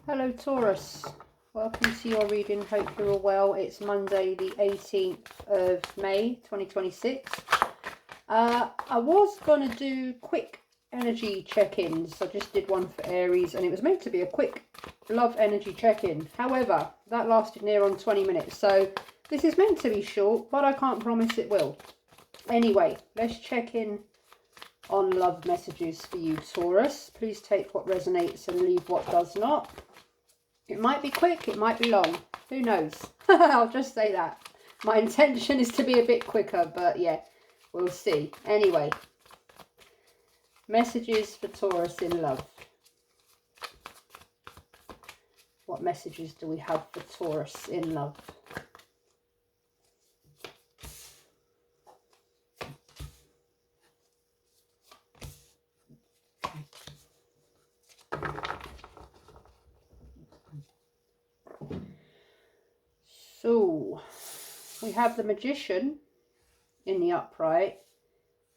Hello Taurus, welcome to your reading. Hope you're all well. It's Monday the 18th of May 2026. I was going to do quick energy check-ins. I just did one for Aries and it was meant to be a quick love energy check-in. However, that lasted near on 20 minutes. So this is meant to be short, but I can't promise it will. Anyway, let's check in on love messages for you, Taurus. Please take what resonates and leave what does not. It might be quick, it might be long. Who knows? I'll just say that. My intention is to be a bit quicker, but yeah, we'll see. Anyway, messages for Taurus in love. What messages do we have for Taurus in love? So, we have the Magician in the upright,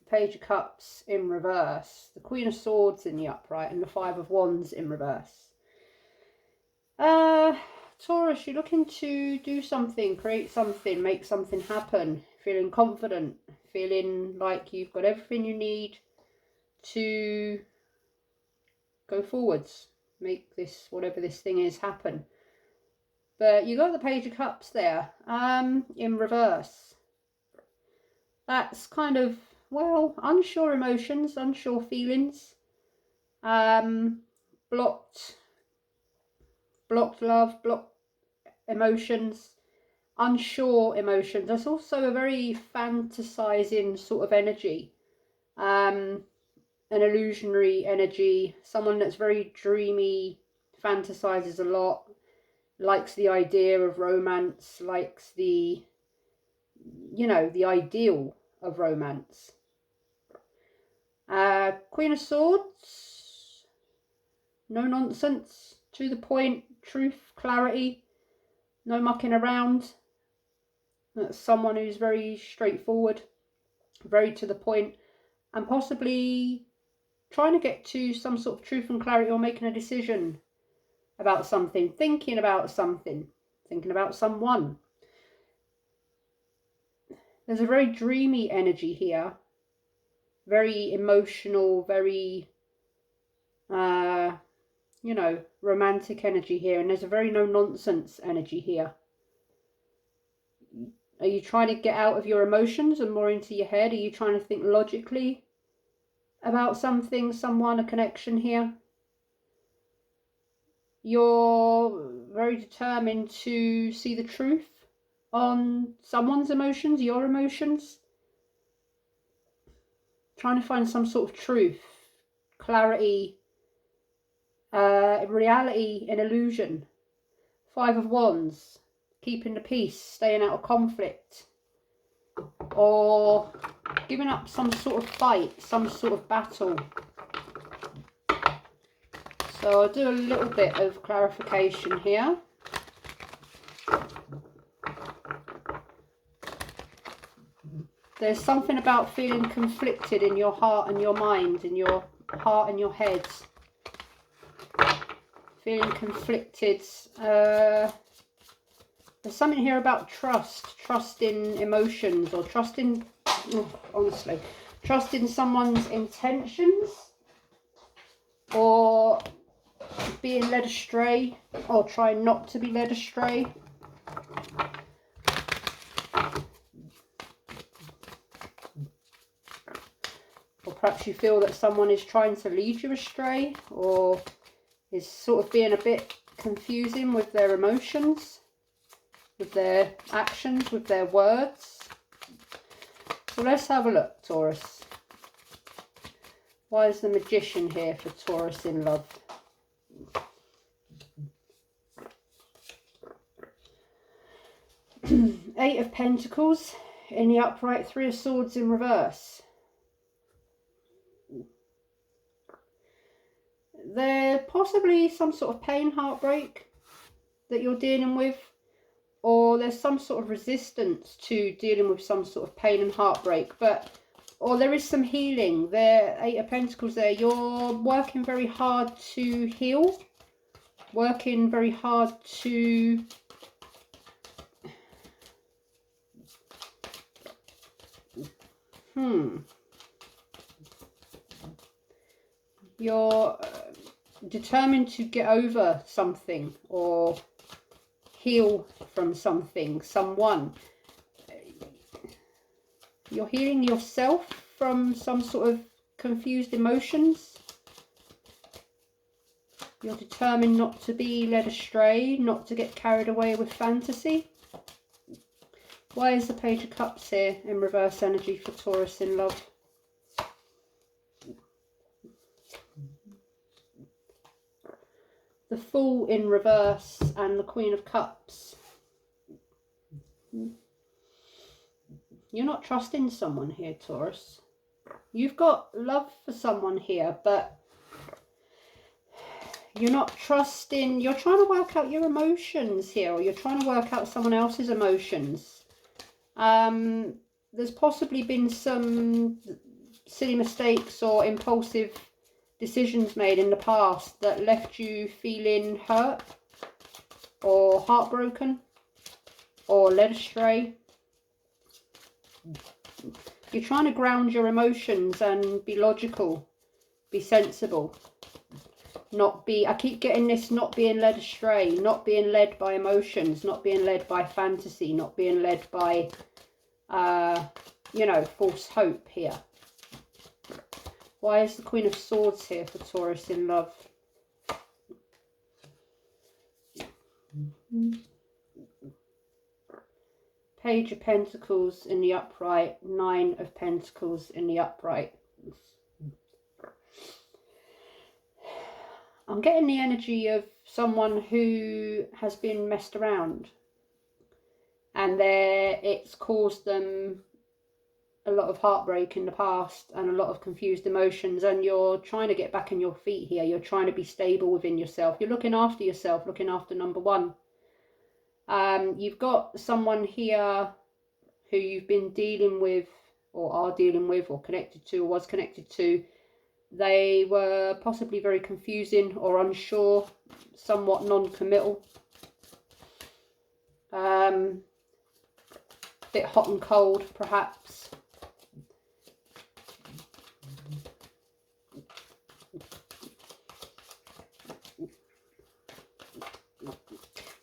the Page of Cups in reverse, the Queen of Swords in the upright, and the Five of Wands in reverse. Taurus, you're looking to do something, create something, make something happen, feeling confident, feeling like you've got everything you need to go forwards, make this, whatever this thing is, happen. But you got the Page of Cups there, in reverse. That's kind of, well, unsure emotions, unsure feelings, blocked love, blocked emotions, unsure emotions. That's also a very fantasizing sort of energy, an illusionary energy, someone that's very dreamy, fantasizes a lot, likes the idea of romance, likes the, you know, the ideal of romance. Queen of Swords, no nonsense, to the point, truth, clarity, no mucking around. That's someone who's very straightforward, very to the point, and possibly trying to get to some sort of truth and clarity, or making a decision about something, thinking about something, thinking about someone. There's a very dreamy energy here, very emotional, very, you know, romantic energy here, and there's a very no-nonsense energy here. Are you trying to get out of your emotions and more into your head? Are you trying to think logically about something, someone, a connection here? You're very determined to see the truth on someone's emotions, your emotions. Trying to find some sort of truth, clarity, reality in illusion. Five of Wands, keeping the peace, staying out of conflict, or giving up some sort of fight, some sort of battle. So I'll do a little bit of clarification here. There's something about feeling conflicted in your heart and your mind, in your heart and your head. Feeling conflicted. There's something here about trust in emotions, or trusting, honestly, trusting someone's intentions, or being led astray, or trying not to be led astray. Or perhaps you feel that someone is trying to lead you astray, or is sort of being a bit confusing with their emotions, with their actions, with their words. So let's have a look, Taurus. Why is the Magician here for Taurus in love? Eight of Pentacles in the upright, Three of Swords in reverse. There's possibly some sort of pain, heartbreak that you're dealing with, or there's some sort of resistance to dealing with some sort of pain and heartbreak, or there is some healing. There, Eight of Pentacles there, you're working very hard to heal working very hard to you're determined to get over something or heal from something, someone. You're healing yourself from some sort of confused emotions. You're determined not to be led astray, not to get carried away with fantasy. Why is the Page of Cups here in reverse energy for Taurus in love? The Fool in reverse and the Queen of Cups. You're not trusting someone here, Taurus. You've got love for someone here, but you're not trusting. You're trying to work out your emotions here, or you're trying to work out someone else's emotions. There's possibly been some silly mistakes or impulsive decisions made in the past that left you feeling hurt or heartbroken or led astray. You're trying to ground your emotions and be logical, be sensible, not be, I keep getting this, not being led astray, not being led by emotions, not being led by fantasy, not being led by, you know, false hope here. Why is the Queen of Swords here for Taurus in love? Page of Pentacles in the upright, Nine of Pentacles in the upright. I'm getting the energy of someone who has been messed around, and it's caused them a lot of heartbreak in the past and a lot of confused emotions, and you're trying to get back on your feet here. You're trying to be stable within yourself. You're looking after yourself, looking after number one. You've got someone here who you've been dealing with or are dealing with or connected to or was connected to. They were possibly very confusing or unsure, somewhat non-committal. Bit hot and cold, perhaps.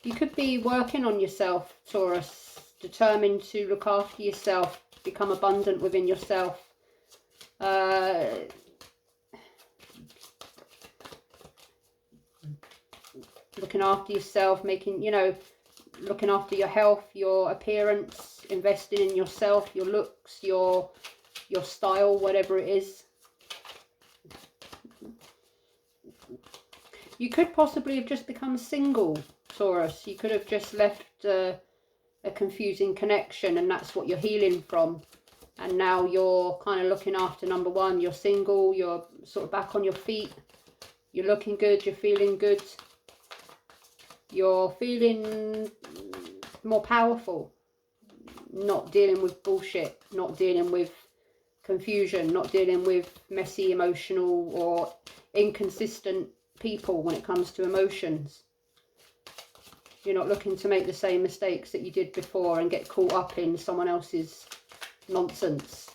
You could be working on yourself, Taurus, determined to look after yourself, become abundant within yourself. Looking after yourself, making, you know, looking after your health, your appearance, investing in yourself, your looks, your style, whatever it is. You could possibly have just become single, Taurus. You could have just left a confusing connection, and that's what you're healing from. And now you're kind of looking after number one. You're single, you're sort of back on your feet. You're looking good, you're feeling good. You're feeling more powerful. Not dealing with bullshit, not dealing with confusion, not dealing with messy, emotional or inconsistent people when it comes to emotions. You're not looking to make the same mistakes that you did before and get caught up in someone else's nonsense.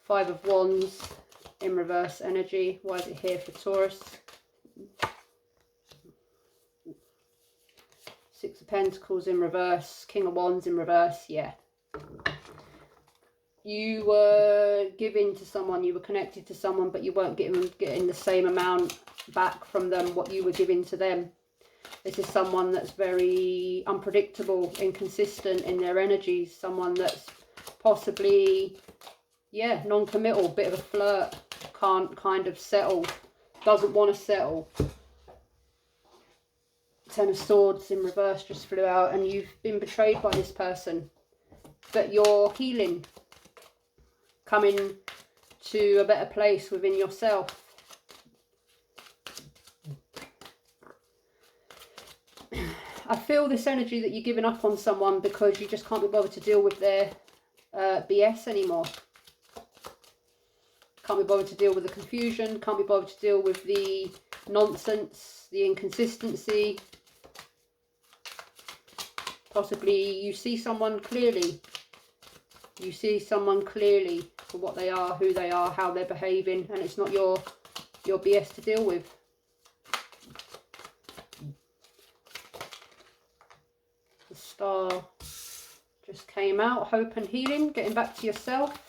Five of Wands in reverse energy. Why is it here for Taurus? Six of Pentacles in reverse. King of Wands in reverse. Yeah. You were giving to someone, you were connected to someone, but you weren't getting the same amount back from them what you were giving to them. This is someone that's very unpredictable, inconsistent in their energies. Someone that's possibly, yeah, non-committal, bit of a flirt, can't kind of settle, doesn't want to settle. Ten of Swords in reverse just flew out, and you've been betrayed by this person. But you're healing, coming to a better place within yourself. I feel this energy that you're giving up on someone because you just can't be bothered to deal with their BS anymore. Can't be bothered to deal with the confusion, can't be bothered to deal with the nonsense, the inconsistency. Possibly you see someone clearly. You see someone clearly for what they are, who they are, how they're behaving, and it's not your BS to deal with. The Star just came out. Hope and healing, getting back to yourself.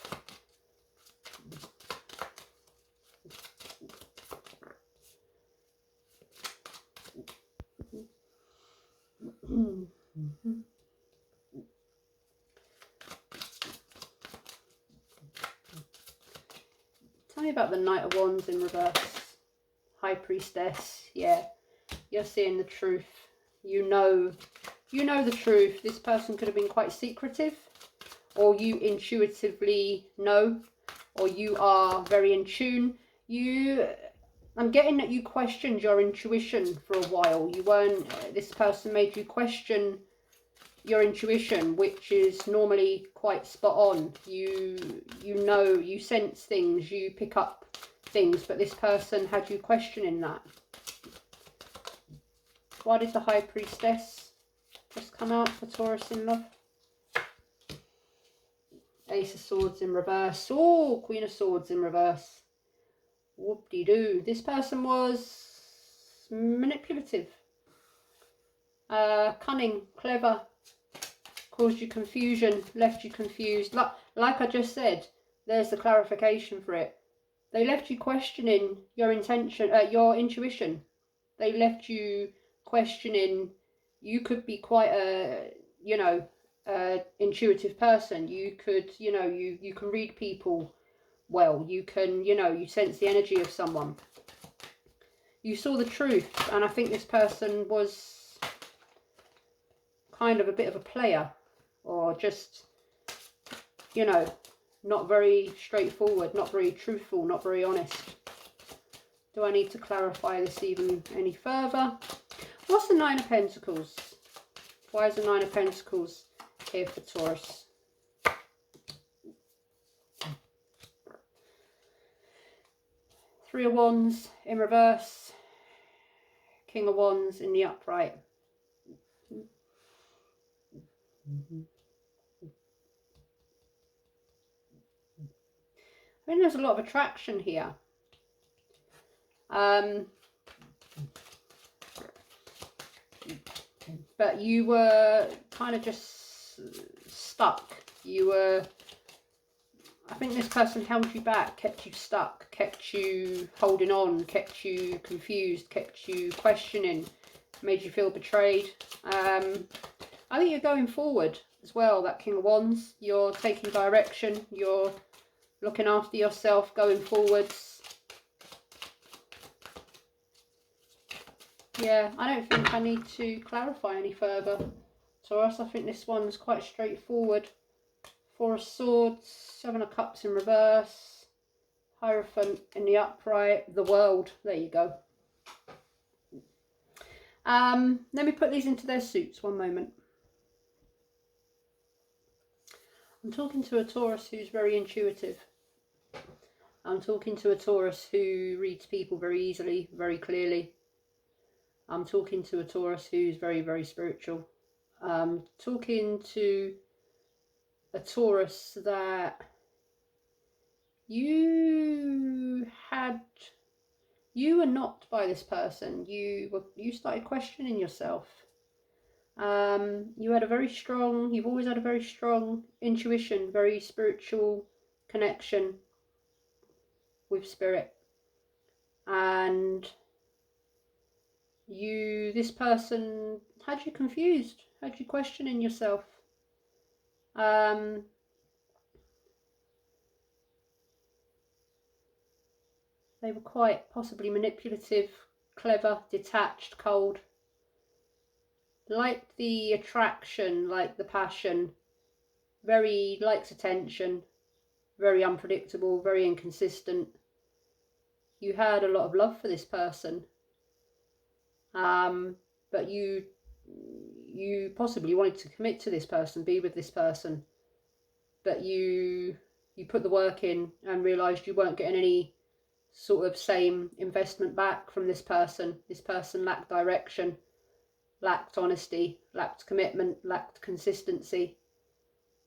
Tell me about the Knight of Wands in reverse. High Priestess. Yeah, you're seeing the truth. You know the truth. This person could have been quite secretive, or you intuitively know, or you are very in tune. I'm getting that you questioned your intuition for a while. You weren't, this person made you question your intuition, which is normally quite spot on. You know, you sense things, you pick up things, but this person had you questioning that. Why did the High Priestess just come out for Taurus in love? Ace of Swords in reverse. Oh, Queen of Swords in reverse. Whoop-de-doo. This person was manipulative, cunning, clever, caused you confusion, left you confused. Like I just said, there's the clarification for it. They left you questioning your intention, your intuition. They left you questioning. You could be quite a, intuitive person. You could, you can read people well. You can, you sense the energy of someone. You saw the truth, and I think this person was kind of a bit of a player, or just, not very straightforward, not very truthful, not very honest. Do I need to clarify this even any further? What's the Nine of Pentacles? Why is the Nine of Pentacles here for Taurus? Three of Wands in reverse. King of Wands in the upright. I think there's a lot of attraction here. But you were kind of just stuck. I think this person held you back, kept you stuck, kept you holding on, kept you confused, kept you questioning, made you feel betrayed. I think you're going forward as well, that King of Wands. You're taking direction, you're looking after yourself, going forwards. Yeah, I don't think I need to clarify any further, Taurus. I think this one's quite straightforward. Four of Swords, Seven of Cups in reverse, Hierophant in the upright, the World. There you go. Let me put these into their suits. One moment. I'm talking to a Taurus who's very intuitive. I'm talking to a Taurus who reads people very easily, very clearly. I'm talking to a Taurus who's very, very spiritual. Talking to a Taurus that you were knocked by this person. You started questioning yourself. You've always had a very strong intuition, very spiritual connection with spirit. And this person had you confused, had you questioning yourself. They were quite possibly manipulative, clever, detached, cold. Liked the attraction, liked the passion, very likes attention, very unpredictable, very inconsistent. You had a lot of love for this person. But you possibly wanted to commit to this person, be with this person, but you put the work in and realised you weren't getting any sort of same investment back from this person. This person lacked direction, lacked honesty, lacked commitment, lacked consistency.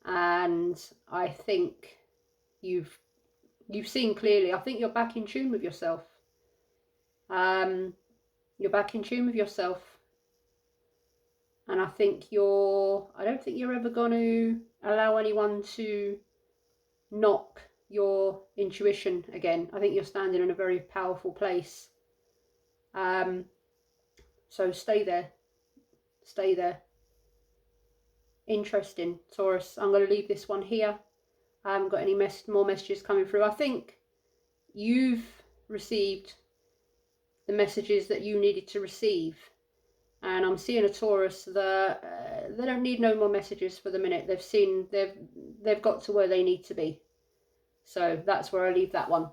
And I think you've seen clearly. I think you're back in tune with yourself. You're back in tune with yourself. And I don't think you're ever going to allow anyone to knock your intuition again. I think you're standing in a very powerful place. So stay there. Stay there. Interesting, Taurus. I'm going to leave this one here. I haven't got any more messages coming through. I think you've received the messages that you needed to receive. And I'm seeing a Taurus that they don't need no more messages for the minute. They've got to where they need to be. So that's where I leave that one.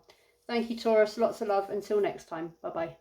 Thank you, Taurus. Lots of love. Until next time. Bye-bye.